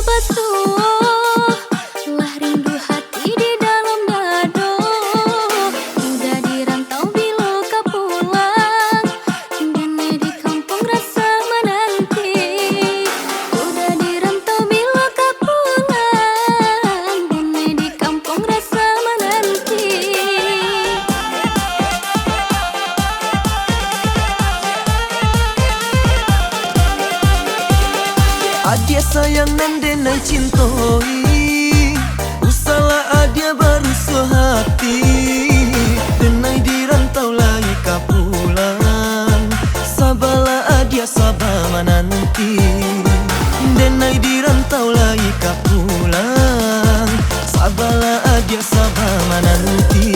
batuh, lah rindu hati di dalam dado. Udah di rantau bila kau pulang, gini di kampung rasa menanti. Udah di rantau bila kau pulang, gini di kampung rasa menanti. Adia sayangan denai cintoi, usalah adia baru sehati. Denai di rantau lagi ka pulang, sabalah adia sabar menanti. Denai di rantau lagi ka pulang, sabalah adia sabar menanti.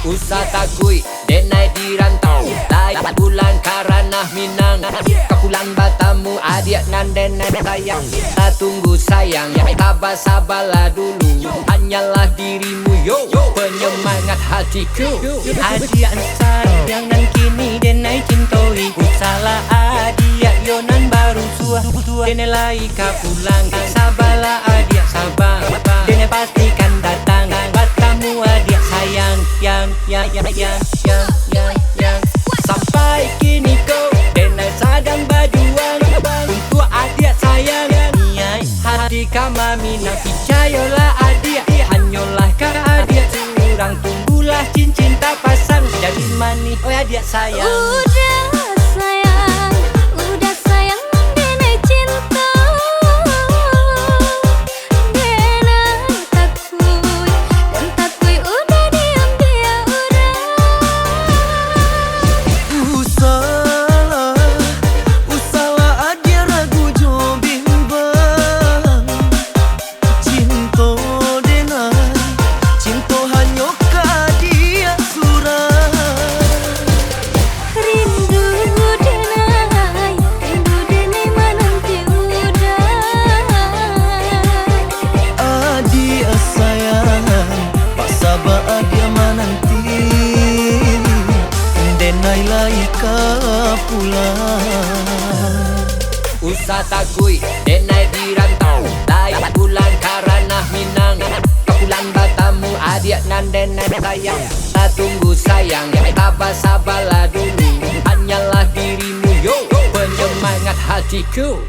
Usa takui denai di rantau, lai bulan karana minang. Kapulang batamu adik nan denai sayang, tak tunggu sayang, tabah sabarlah dulu. Hanyalah dirimu yo, penyemangat hatiku. Adik sayang nan kini denai cintoi, usalah adik yo nan baru suah. Denai lai kapulang, sabarlah adik sabar, denai pastikan datang. Batamu adik sayang, yang sampai kini kau denai sadang berjuang untuk adik sayang. Hati kama minang percayalah adik, hanyalah kau adik curang, tunggulah cincin tak pasang jadi manis oh adik sayang. Udah sayang denai cinta, denai takui dan takui udah diam dia udah. Usalah adia ragu jo bimbang, cinta denai, cinta hanya ka dia surang. Rindu denai menanti udah. Adia sayang, pak sabar adia menanti. Denai lai ka pulang. Usa takui denai di rantau, lai bulan karana minang. Kapulang batamu adik nan denai sayang, tak tunggu sayang, tabah sabarlah dulu. Hanyalah dirimu yo, penyemangat hatiku.